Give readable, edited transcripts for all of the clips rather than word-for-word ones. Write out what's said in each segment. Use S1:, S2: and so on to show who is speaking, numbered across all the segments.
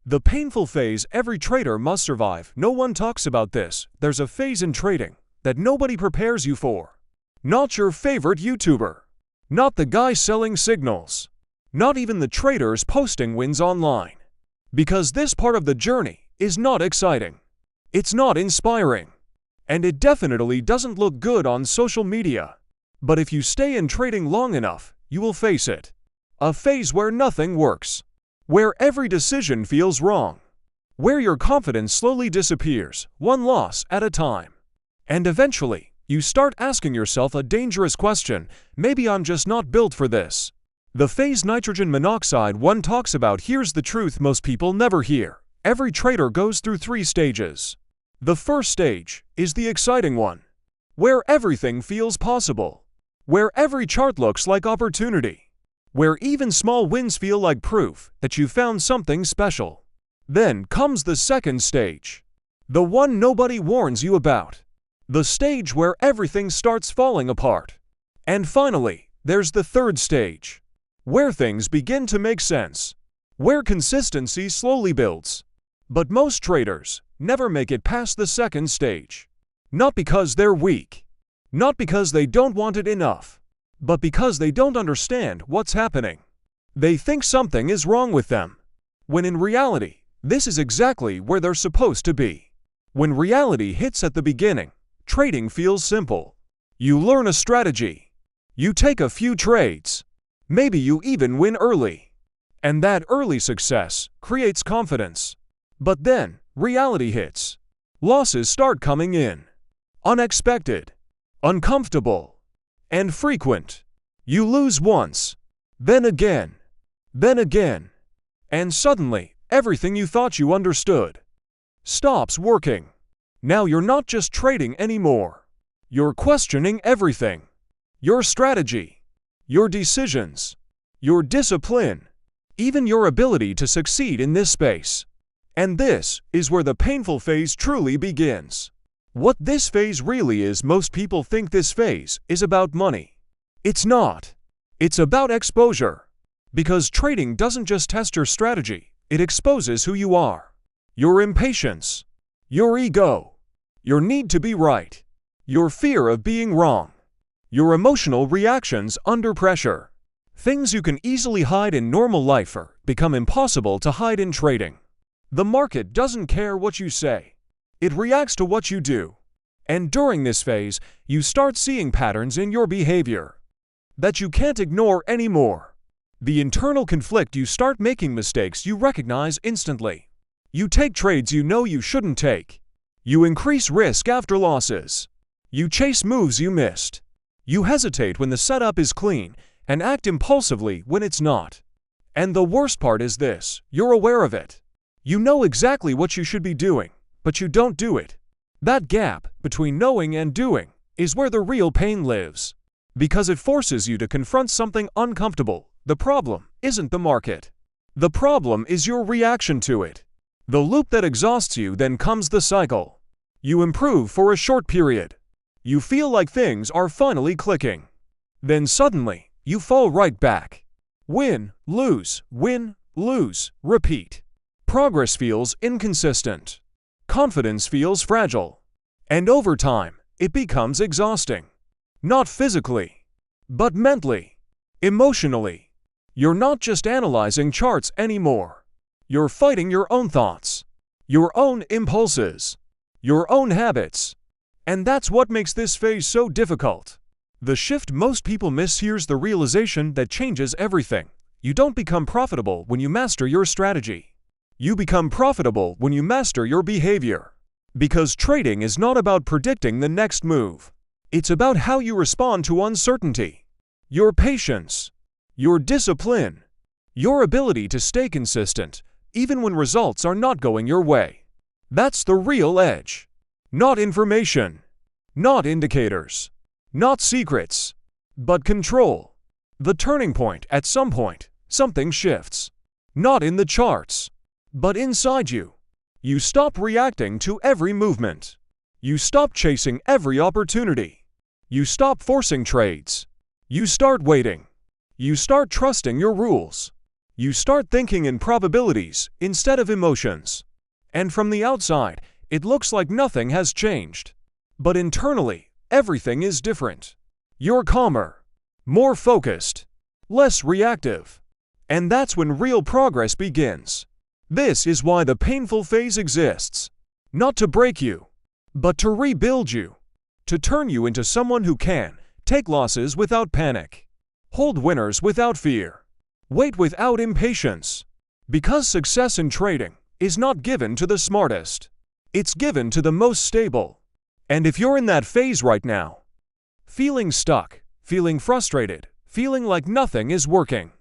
S1: The painful phase every trader must survive. No one talks about this. There's a phase in trading that nobody prepares you for. Not your favorite YouTuber. Not the guy selling signals. Not even the traders posting wins online. Because this part of the journey is not exciting. It's not inspiring. And it definitely doesn't look good on social media. But if you stay in trading long enough, you will face it. A phase where nothing works. Where every decision feels wrong. Where your confidence slowly disappears, one loss at a time. And eventually, you start asking yourself a dangerous question: maybe I'm just not built for this. The phase nitrogen monoxide one talks about. Here's the truth most people never hear. Every trader goes through 3 stages. The first stage is the exciting one, where everything feels possible, where every chart looks like opportunity, where even small wins feel like proof that you found something special. Then comes the second stage, the one nobody warns you about, the stage where everything starts falling apart. And finally, there's the third stage, where things begin to make sense, where consistency slowly builds. But most traders never make it past the second stage. Not because they're weak, not because they don't want it enough, but because they don't understand what's happening. They think something is wrong with them, when in reality, this is exactly where they're supposed to be. When reality hits at the beginning, trading feels simple. You learn a strategy. You take a few trades. Maybe you even win early. And that early success creates confidence. But then, reality hits. Losses start coming in. Unexpected, uncomfortable, and frequent. You lose once, then again, and suddenly, everything you thought you understood stops working. Now you're not just trading anymore. You're questioning everything. Your strategy, your decisions, your discipline, even your ability to succeed in this space. And this is where the painful phase truly begins. What this phase really is: most people think this phase is about money. It's not. It's about exposure. Because trading doesn't just test your strategy, it exposes who you are. Your impatience, your ego, your need to be right, your fear of being wrong, your emotional reactions under pressure. Things you can easily hide in normal life become impossible to hide in trading. The market doesn't care what you say. It reacts to what you do. And during this phase, you start seeing patterns in your behavior that you can't ignore anymore. The internal conflict: you start making mistakes you recognize instantly. You take trades you know you shouldn't take. You increase risk after losses. You chase moves you missed. You hesitate when the setup is clean and act impulsively when it's not. And the worst part is this: you're aware of it. You know exactly what you should be doing, but you don't do it. That gap between knowing and doing is where the real pain lives. Because it forces you to confront something uncomfortable. The problem isn't the market. The problem is your reaction to it. The loop that exhausts you. Then comes the cycle. You improve for a short period. You feel like things are finally clicking. Then suddenly, you fall right back. Win, lose, repeat. Progress feels inconsistent. Confidence feels fragile. And over time, it becomes exhausting. Not physically, but mentally, emotionally. You're not just analyzing charts anymore. You're fighting your own thoughts, your own impulses, your own habits. And that's what makes this phase so difficult. The shift most people miss: here's the realization that changes everything. You don't become profitable when you master your strategy. You become profitable when you master your behavior. Because trading is not about predicting the next move. It's about how you respond to uncertainty. Your patience, your discipline, your ability to stay consistent, even when results are not going your way. That's the real edge. Not information, not indicators, not secrets, but control. The turning point: at some point, something shifts. Not in the charts, but inside you. You stop reacting to every movement. You stop chasing every opportunity. You stop forcing trades. You start waiting. You start trusting your rules. You start thinking in probabilities instead of emotions. And from the outside, it looks like nothing has changed. But internally, everything is different. You're calmer, more focused, less reactive. And that's when real progress begins. This is why the painful phase exists. Not to break you, but to rebuild you. To turn you into someone who can take losses without panic, hold winners without fear, wait without impatience. Because success in trading is not given to the smartest. It's given to the most stable. And if you're in that phase right now, feeling stuck, feeling frustrated, feeling like nothing is working,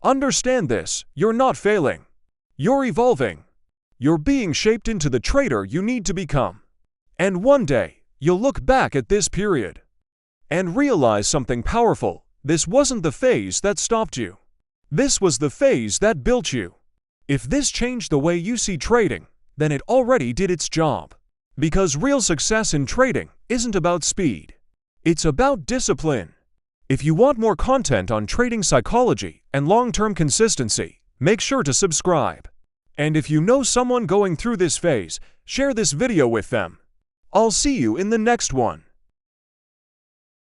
S1: understand this: you're not failing. You're evolving. You're being shaped into the trader you need to become. And one day, you'll look back at this period and realize something powerful. This wasn't the phase that stopped you. This was the phase that built you. If this changed the way you see trading, then it already did its job. Because real success in trading isn't about speed. It's about discipline. If you want more content on trading psychology and long-term consistency, make sure to subscribe. And if you know someone going through this phase, share this video with them. I'll see you in the next one.